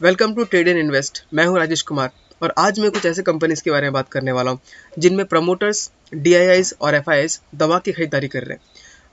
Welcome to trade and invest. मैं हूं राजेश कुमार और आज मैं कुछ ऐसे कंपनीज के बारे में बात करने वाला हूं जिनमें प्रमोटर्स, डीआईआईज और एफआईआईज दवा की खरीदारी कर रहे हैं।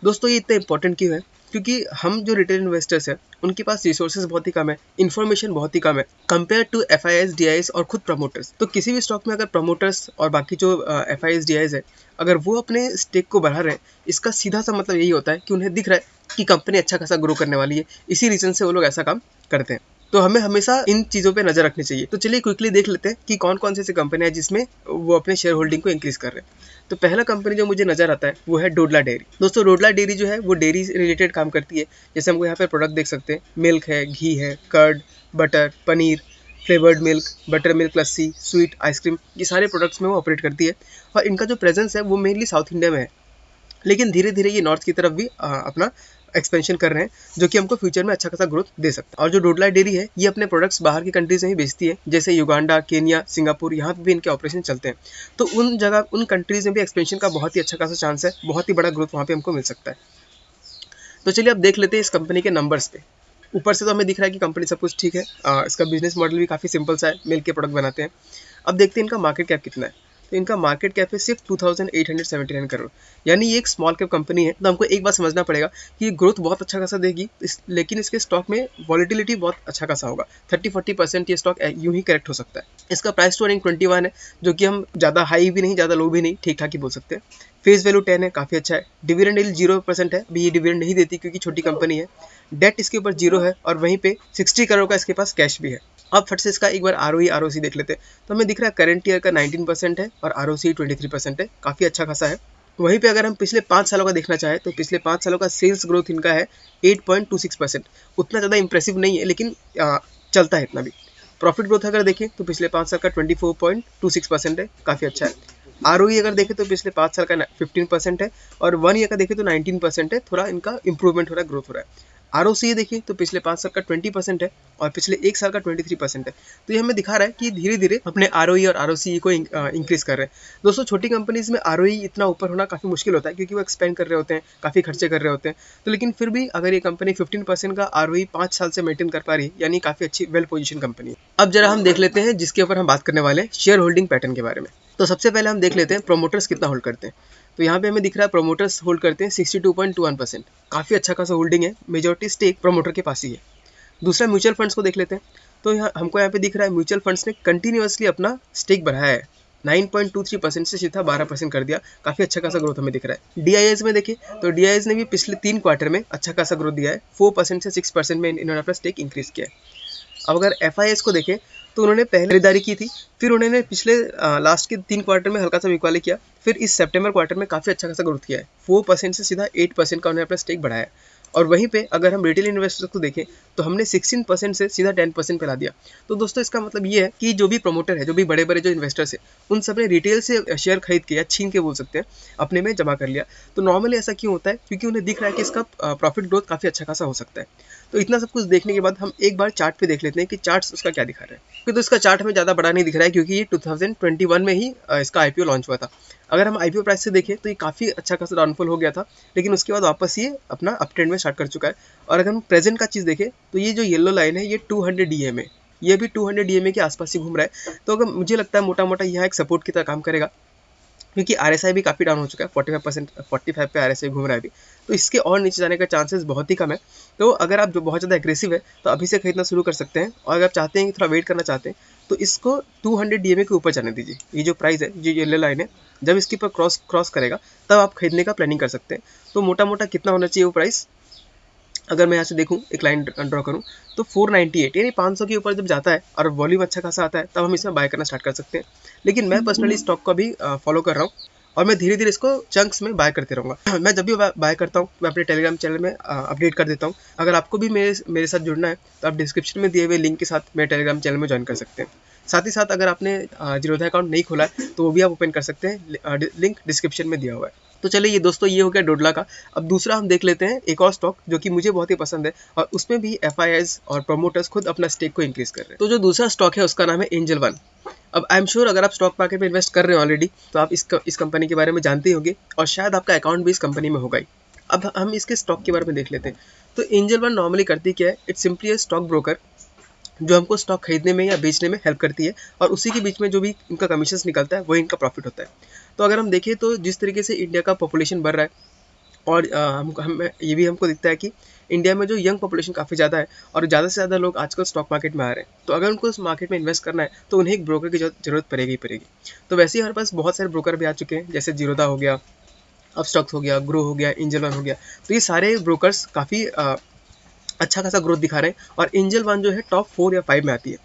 दोस्तों ये इतना इंपॉर्टेंट क्यों है? क्योंकि हम जो रिटेल इन्वेस्टर्स हैं उनके पास रिसोर्सेज बहुत ही कम है, इन्फॉर्मेशन बहुत ही कम है कंपेयर टू एफआईआईज, डीआईआईज और खुद प्रमोटर्स। तो किसी भी स्टॉक में अगर प्रमोटर्स और बाकी जो एफआईआईज, डीआईआईज है, अगर वो अपने स्टेक को बढ़ा रहे हैं, इसका सीधा सा मतलब यही होता है कि उन्हें दिख रहा है कि कंपनी अच्छा खासा ग्रो करने वाली है। इसी रीजन से वो लोग ऐसा काम करते हैं। तो हमें हमेशा इन चीज़ों पे नज़र रखनी चाहिए। तो चलिए क्विकली देख लेते हैं कि कौन कौन से ऐसी कंपनियां हैं जिसमें वो अपने शेयर होल्डिंग को इंक्रीज कर रहे हैं। तो पहला कंपनी जो मुझे नजर आता है वो है डोडला डेयरी। दोस्तों डोडला डेयरी जो है वो डेयरी से रिलेटेड काम करती है। जैसे हमको यहाँ पे प्रोडक्ट देख सकते हैं, मिल्क है, घी है, curd, butter, paneer, flavoured milk, butter milk, lassi, sweet, ice cream, ये सारे प्रोडक्ट्स में वो ऑपरेट करती है। और इनका जो प्रेजेंस है वो मेनली साउथ इंडिया में है, लेकिन धीरे धीरे ये नॉर्थ की तरफ भी अपना एक्सपेंशन कर रहे हैं, जो कि हमको फ्यूचर में अच्छा खासा ग्रोथ दे सकता है। और जो डोडला डेयरी है ये अपने प्रोडक्ट्स बाहर की कंट्रीज में ही बेचती है, जैसे युगांडा, केनिया, सिंगापुर, यहाँ पे भी इनके ऑपरेशन चलते हैं। तो उन जगह, उन कंट्रीज में भी एक्सपेंशन का बहुत ही अच्छा खासा चांस है, बहुत ही बड़ा ग्रोथ वहाँ पे हमको मिल सकता है। तो चलिए अब देख लेते हैं इस कंपनी के नंबर्स पे। ऊपर से तो हमें दिख रहा है कि कंपनी सब कुछ ठीक है, इसका बिजनेस मॉडल भी काफ़ी सिंपल सा है, मिल्क के प्रोडक्ट बनाते हैं। अब देखते हैं इनका मार्केट कैप कितना है। तो इनका मार्केट कैप है सिर्फ 2879 करोड़, यानी ये एक स्मॉल कैप कंपनी है। तो हमको एक बात समझना पड़ेगा कि ये ग्रोथ बहुत अच्छा खासा देगी, लेकिन इसके स्टॉक में वॉलिटिलिटी बहुत अच्छा खासा होगा। 30-40% ये स्टॉक यूं ही करेक्ट हो सकता है। इसका प्राइस टू अर्निंग 21 है, जो कि हम ज़्यादा हाई भी नहीं, ज़्यादा लो भी नहीं, ठीक ठाक ही बोल सकते हैं। फेस वैल्यू 10 है, काफ़ी अच्छा है। डिविडेंड यील्ड 0% है, अभी ये डिविडेंड नहीं देती क्योंकि छोटी कंपनी है। डेट इसके ऊपर 0 है और वहीं पे 60 करोड़ का इसके पास कैश भी है। अब फट से इसका एक बार आरओई आरओसी देख लेते हैं। तो हमें दिख रहा है करंट ईयर का 19% है और आरओसी 23% है, काफ़ी अच्छा खासा है। वहीं पे अगर हम पिछले 5 सालों का देखना चाहें तो पिछले 5 सालों का सेल्स ग्रोथ इनका है 8.26%। उतना ज़्यादा इंप्रेसिव नहीं है, लेकिन चलता है इतना भी। प्रॉफिट ग्रोथ अगर देखें तो पिछले 5 साल का 24.26% है, काफ़ी अच्छा है। आरओई अगर देखें तो पिछले 5 साल का 15% है और 1 ईयर का देखें तो 19% है, थोड़ा इनका इंप्रूवमेंट हो रहा है, ग्रोथ हो रहा है। आरओसी देखिए तो पिछले 5 साल का 20% है और पिछले 1 साल का 23% है। तो ये हमें दिखा रहा है कि धीरे धीरे अपने आरओई और आरओसी को इंक्रीज कर रहे हैं। दोस्तों छोटी कंपनीज में आरओई इतना ऊपर होना काफ़ी मुश्किल होता है, क्योंकि वो एक्सपेंड कर रहे होते हैं, काफ़ी खर्चे कर रहे होते हैं। तो लेकिन फिर भी अगर ये कंपनी 15% का आरओई 5 साल से मेंटेन कर पा रही है, यानी काफ़ी अच्छी वेल पोजिशन कंपनी है। अब जरा हम देख लेते हैं जिसके ऊपर हम बात करने वाले हैं, शेयर होल्डिंग पैटर्न के बारे में। तो सबसे पहले हम देख लेते हैं प्रोमोटर्स कितना होल्ड करते हैं। तो यहाँ पे हमें दिख रहा है प्रोमोटर्स होल्ड करते हैं 62.21%, काफ़ी अच्छा खासा होल्डिंग है, मेजोरिटी स्टेक प्रोमोटर के पास ही है। दूसरा म्यूचुअल फंड्स को देख लेते हैं। तो यहाँ हमको यहाँ पे दिख रहा है म्यूचुअल फंड्स ने कंटिन्यूअसली अपना स्टेक बढ़ाया है, 9.23% से सीधा 12% कर दिया, काफ़ी अच्छा खासा ग्रोथ हमें दिख रहा है। डीआईएस में देखिए तो डीआईएस ने भी पिछले 3 क्वार्टर में अच्छा खासा ग्रोथ दिया है, 4% से 6% में इन्होंने अपना स्टेक इंक्रीज किया है। अब अगर एफआईएस को देखें तो उन्होंने पहले खरीदारी की थी, फिर उन्होंने पिछले लास्ट के 3 क्वार्टर में हल्का सा बिकवाली किया, फिर इस सितंबर क्वार्टर में काफ़ी अच्छा खासा ग्रोथ किया है, 4% से सीधा 8% का उन्होंने अपना स्टेक बढ़ाया है। और वहीं पे अगर हम रिटेल इन्वेस्टर्स को देखें तो हमने 16% से सीधा 10% पे ला दिया। तो दोस्तों इसका मतलब ये है कि जो भी प्रमोटर है, जो भी बड़े बड़े जो इन्वेस्टर्स है, उन सब ने रिटेल से शेयर खरीद के या छीन के बोल सकते हैं अपने में जमा कर लिया। तो नॉर्मली ऐसा क्यों होता है? क्योंकि उन्हें दिख रहा है कि इसका प्रॉफिट ग्रोथ काफ़ी अच्छा खासा हो सकता है। तो इतना सब कुछ देखने के बाद हम एक बार चार्ट पे देख लेते हैं कि चार्ट्स उसका क्या दिखा रहा है। तो इसका चार्ट हमें ज़्यादा बड़ा नहीं दिख रहा है, क्योंकि ये 2021 में ही इसका आईपीओ लॉन्च हुआ था। अगर हम आईपीओ प्राइस से देखें तो ये काफ़ी अच्छा खासा डाउनफॉल हो गया था, लेकिन उसके बाद वापस ये अपना अप ट्रेंड में स्टार्ट कर चुका है। और अगर हम प्रेजेंट का चीज़ देखें तो ये जो येलो लाइन है ये 200 डीएमए, ये भी 200 डीएमए के आसपास ही घूम रहा है। तो अगर मुझे लगता है मोटा मोटा यहाँ एक सपोर्ट की तरह काम करेगा, क्योंकि आरएसआई भी काफ़ी डाउन हो चुका है, 45 पे आरएसआई घूम रहा है अभी। तो इसके और नीचे जाने का चांसेस बहुत ही कम है। तो अगर आप जो बहुत ज़्यादा एग्रेसिव है तो अभी से खरीदना शुरू कर सकते हैं, और अगर आप चाहते हैं कि थोड़ा वेट करना चाहते हैं तो इसको 200 डीएमए के ऊपर जाने दीजिए। ये जो प्राइस है, जो येलो लाइन है, जब इसके ऊपर क्रॉस करेगा तब आप खरीदने का प्लानिंग कर सकते हैं। तो मोटा मोटा कितना होना चाहिए वो प्राइस? अगर मैं यहाँ से देखूँ, एक लाइन ड्रॉ करूँ, तो 498, यानी 500 के ऊपर जब जाता है और वॉल्यूम अच्छा खासा आता है तब हम इसमें बाय करना स्टार्ट कर सकते हैं। लेकिन मैं पर्सनली स्टॉक को भी फॉलो कर रहा हूँ और मैं धीरे धीरे इसको चंक्स में बाय करते रहूँगा। मैं जब भी बाय करता हूँ मैं अपने टेलीग्राम चैनल में अपडेट कर देता हूँ। अगर आपको भी मेरे साथ जुड़ना है तो आप डिस्क्रिप्शन में दिए हुए लिंक के साथ मेरे टेलीग्राम चैनल में ज्वाइन कर सकते हैं। साथ ही साथ अगर आपने जीरोधा अकाउंट नहीं खोला है तो वो भी आप ओपन कर सकते हैं, लिंक डिस्क्रिप्शन में दिया हुआ है। तो चलिए ये दोस्तों ये हो गया डोडला का। अब दूसरा हम देख लेते हैं एक और स्टॉक जो कि मुझे बहुत ही पसंद है, और उसमें भी एफआईआईज और प्रमोटर्स खुद अपना स्टेक को इंक्रीज कर रहे हैं। तो जो दूसरा स्टॉक है उसका नाम है एंजल वन। अब आई एम श्योर अगर आप स्टॉक मार्केट में इन्वेस्ट कर रहे हो ऑलरेडी तो आप इस कंपनी के बारे में जानते ही होंगे, और शायद आपका अकाउंट भी इस कंपनी में होगा ही। अब हम इसके स्टॉक के बारे में देख लेते हैं। तो एंजल वन नॉर्मली करती क्या है? It's simply a stock broker जो हमको स्टॉक खरीदने में या बेचने में हेल्प करती है, और उसी के बीच में जो भी इनका कमीशन निकलता है वही इनका प्रॉफिट होता है। तो अगर हम देखें तो जिस तरीके से इंडिया का पॉपुलेशन बढ़ रहा है, और हम ये भी हमको दिखता है कि इंडिया में जो यंग पॉपुलेशन काफ़ी ज़्यादा है और ज़्यादा से ज़्यादा लोग आजकल स्टॉक मार्केट में आ रहे हैं, तो अगर उनको उस मार्केट में इन्वेस्ट करना है तो उन्हें एक ब्रोकर की जरूरत पड़ेगी ही पड़ेगी। तो वैसे ही हमारे पास बहुत सारे ब्रोकर भी आ चुके हैं, जैसे जीरोधा हो गया, अपस्टॉक्स हो गया, ग्रो हो गया, एंजल वन हो गया। तो ये सारे ब्रोकर्स काफ़ी अच्छा खासा ग्रोथ दिखा रहे हैं, और एंजल वन जो है टॉप 4 या 5 में आती है।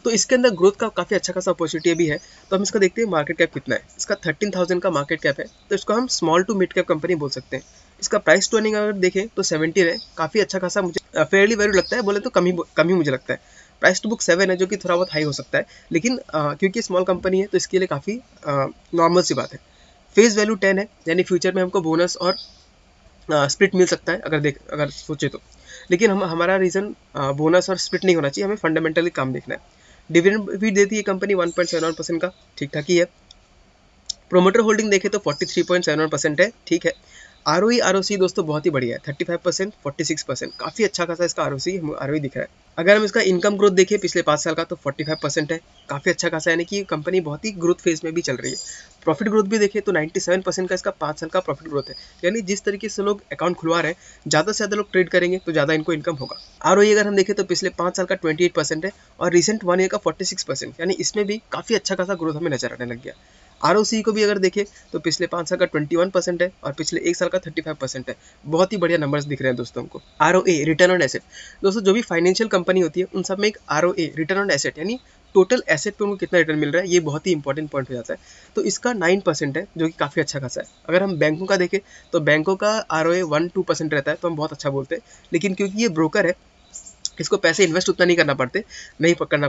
तो इसके अंदर ग्रोथ का काफ़ी अच्छा खासा अपॉर्चुनिटी भी है। तो हम इसका देखते हैं मार्केट कैप कितना है। इसका 13,000 का मार्केट कैप है, तो इसको हम small to mid cap company बोल सकते हैं। इसका प्राइस टू अर्निंग अगर देखें तो 17 है, काफ़ी अच्छा खासा मुझे फेयरली वैल्यू लगता है, बोले तो कम ही मुझे लगता है। प्राइस टू बुक 7 है, जो कि थोड़ा बहुत हाई हो सकता है, लेकिन क्योंकि स्मॉल कंपनी है तो इसके लिए काफ़ी नॉर्मल सी बात है। फेस वैल्यू 10 है, यानी फ्यूचर में हमको बोनस और स्प्लिट मिल सकता है अगर सोचे तो। लेकिन हमारा रीज़न बोनस और स्प्लिट नहीं होना चाहिए, हमें फंडामेंटली काम देखना है। डिविडेंड भी देती है कंपनी 1.71% का, ठीक ठाक ही है। प्रोमोटर होल्डिंग देखें तो 43.71% है, ठीक है। आरओई आरओसी दोस्तों बहुत ही बढ़िया है, 35%, 46%, काफ़ी अच्छा खासा इसका आरओई दिख रहा है। अगर हम इसका इनकम ग्रोथ देखें पिछले 5 साल का तो 45% है, काफ़ी अच्छा खासा, यानी कि कंपनी बहुत ही ग्रोथ फेज में भी चल रही है। प्रॉफिट ग्रोथ भी देखें तो 97% का इसका 5 साल का प्रॉफिट ग्रोथ है, यानी जिस तरीके से लोग अकाउंट खुलवा रहे हैं, ज़्यादा से ज़्यादा लोग ट्रेड करेंगे तो ज़्यादा इनको इनकम होगा। आरओई अगर हम देखें तो पिछले 5 साल का 28% है, और रिसेंट 1 ईयर का 46%, यानी इसमें भी काफ़ी अच्छा खासा ग्रोथ हमें नजर आने लग गया। आरओसी को भी अगर देखें तो पिछले 5 साल का 21% है, और पिछले 1 साल का 35% है। बहुत ही बढ़िया नंबर्स दिख रहे हैं दोस्तों हमको। आरओए रिटर्न ऑन एसेट, दोस्तों जो भी फाइनेंशियल कंपनी होती है उन सब में एक आरओए रिटर्न ऑन एसेट, यानी टोटल एसेट पे उनको कितना रिटर्न मिल रहा है, ये बहुत ही इंपॉर्टेंट पॉइंट हो जाता है। तो इसका 9% है, जो कि काफ़ी अच्छा खासा है। अगर हम बैंकों का देखें तो बैंकों का आरओए 1-2% रहता है, तो हम बहुत अच्छा बोलते हैं, लेकिन क्योंकि ये ब्रोकर है, इसको पैसे इन्वेस्ट उतना नहीं करना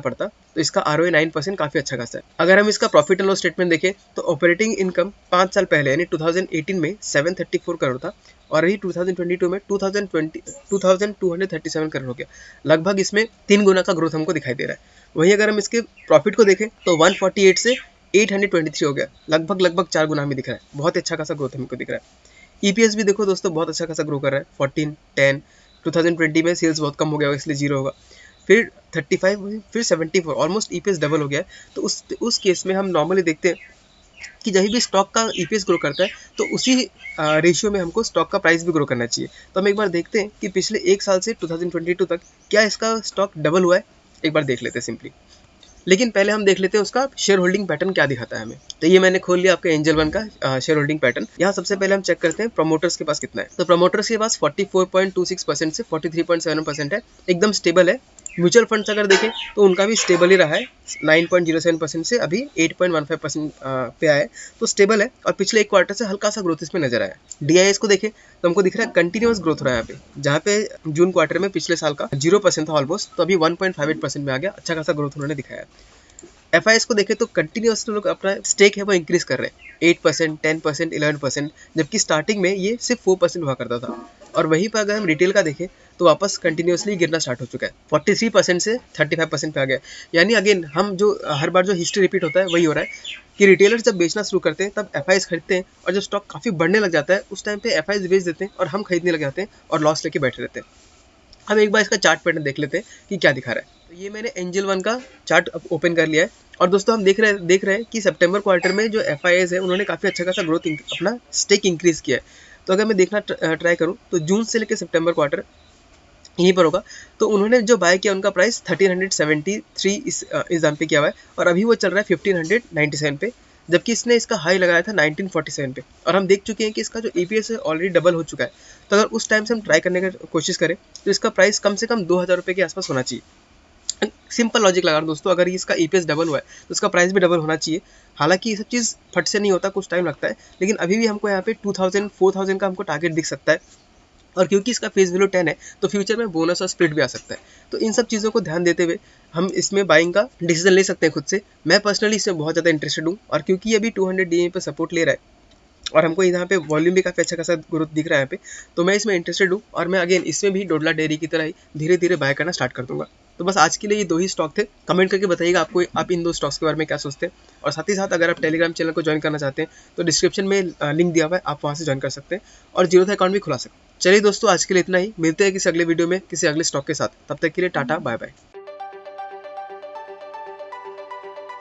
पड़ता, तो इसका आरओए 9% काफ़ी अच्छा खासा है। अगर हम इसका प्रॉफिट एंड लॉस स्टेटमेंट देखें तो ऑपरेटिंग इनकम 5 साल पहले यानी 2018 में 734 करोड़ था, और अभी 2022 में 2237 करोड़ हो गया। लगभग इसमें 3 गुना का ग्रोथ हमको दिखाई दे रहा है। वहीं अगर हम इसके प्रॉफिट को देखें तो 148 से 823 हो गया, लगभग 4 गुना हमें दिख रहा है। बहुत अच्छा खासा ग्रोथ हमको दिख रहा है। ईपीएस भी देखो दोस्तों बहुत अच्छा खासा ग्रो कर रहा है, 14, 10, 2020 में सेल्स बहुत कम हो गया होगा इसलिए 0 होगा, फिर 35, फिर 74, ऑलमोस्ट ईपीएस डबल हो गया है। तो उस केस में हम नॉर्मली देखते हैं कि जब भी स्टॉक का ईपीएस ग्रो करता है तो उसी रेशियो में हमको स्टॉक का प्राइस भी ग्रो करना चाहिए। तो हम एक बार देखते हैं कि पिछले 1 साल से 2022 तक क्या इसका स्टॉक डबल हुआ है, एक बार देख लेते हैं सिंपली। लेकिन पहले हम देख लेते हैं उसका शेयर होल्डिंग पैटर्न क्या दिखाता है हमें। तो ये मैंने खोल लिया आपका एंजल वन का शेयर होल्डिंग पैटर्न। यहाँ सबसे पहले हम चेक करते हैं प्रमोटर्स के पास कितना है। तो प्रमोटर्स के पास 44.26% से 43.7% है, एकदम स्टेबल है। म्यूचुअल फंड्स अगर देखें तो उनका भी स्टेबल ही रहा है, 9.07% से अभी 8.15% पे आया है, तो स्टेबल है। और पिछले 1 क्वार्टर से हल्का सा ग्रोथ इसमें नजर आया। डीआईएस को देखें तो हमको दिख रहा है कंटिन्यूस ग्रोथ हो रहा है यहाँ पे, जहाँ पे जून क्वार्टर में पिछले साल का 0% था ऑलमोस्ट, तो अभी 1.58% में आ गया, अच्छा खासा ग्रोथ उन्होंने दिखाया। एफआईएस को देखें तो कंटिन्यूसली लोग अपना स्टेक है वो इंक्रीज कर रहे हैं, 8%, 10%, 11%, जबकि स्टार्टिंग में ये सिर्फ 4% हुआ करता था। और वहीं पर अगर हम रिटेल का देखें तो वापस कंटिन्यूसली गिरना स्टार्ट हो चुका है, 43% से 35% पे आ गया। यानी अगेन हम जो हर बार जो हिस्ट्री रिपीट होता है वही हो रहा है कि रिटेलर्स जब बेचना शुरू करते हैं तब एफआईएस खरीदते हैं, और जब स्टॉक काफ़ी बढ़ने लग जाता है उस टाइम पे एफआईएस बेच देते हैं और हम खरीदने लग जाते हैं और लॉस लेके बैठे रहते हैं। हम एक बार इसका चार्ट पैटर्न देख लेते हैं कि क्या दिखा रहा है। तो ये मैंने एंजल वन का चार्ट ओपन कर लिया है, और दोस्तों हम देख रहे हैं कि सितंबर क्वार्टर में जो एफआईएस है उन्होंने काफ़ी अच्छा खासा ग्रोथ अपना स्टेक इंक्रीज किया है। तो अगर मैं देखना ट्राई करूँ तो जून से लेकर सितंबर क्वार्टर यहीं पर होगा, तो उन्होंने जो बाय किया उनका प्राइस 1373 इस दाम पे किया हुआ है, और अभी वो चल रहा है 1597 पे, जबकि इसने इसका हाई लगाया था 1947 पे। और हम देख चुके हैं कि इसका जो ईपीएस है ऑलरेडी डबल हो चुका है। तो अगर उस टाइम से हम ट्राई करने की कोशिश करें तो इसका प्राइस कम से कम 2000 रुपये के आसपास होना चाहिए। सिंपल लॉजिक लगा रहा हूं दोस्तों, अगर इसका ईपीएस डबल हुआ है तो इसका प्राइस भी डबल होना चाहिए। हालांकि ये सब चीज़ फट से नहीं होता, कुछ टाइम लगता है, लेकिन अभी भी हमको यहाँ पे 2000, 4000 का हमको टारगेट दिख सकता है। और क्योंकि इसका फेस वैल्यू 10 है तो फ्यूचर में बोनस और स्प्लिट भी आ सकता है। तो इन सब चीज़ों को ध्यान देते हुए हम इसमें बाइंग का डिसीजन ले सकते हैं खुद से। मैं पर्सनली इसमें बहुत ज़्यादा इंटरेस्टेड हूँ, और क्योंकि अभी 200 डीए पे सपोर्ट ले रहा है और हमको यहाँ पे वॉल्यूम भी काफ़ी अच्छा खासा ग्रोथ दिख रहा है यहाँ पे, तो मैं इसमें इंटरेस्टेड हूँ। और मैं अगेन इसमें भी डोडला डेयरी की तरह ही धीरे धीरे बाय करना स्टार्ट कर दूंगा। तो बस आज के लिए ये 2 ही स्टॉक थे। कमेंट करके बताइएगा आपको आप इन 2 स्टॉक्स के बारे में क्या सोचते हैं, और साथ ही साथ अगर आप टेलीग्राम चैनल को ज्वाइन करना चाहते हैं तो डिस्क्रिप्शन में लिंक दिया हुआ है, आप वहाँ से ज्वाइन कर सकते हैं और जीरोधा अकाउंट भी खुला सकते हैं। चलिए दोस्तों, आज के लिए इतना ही, मिलते हैं किसी अगले वीडियो में किसी अगले स्टॉक के साथ। तब तक के लिए टाटा, बाय बाय।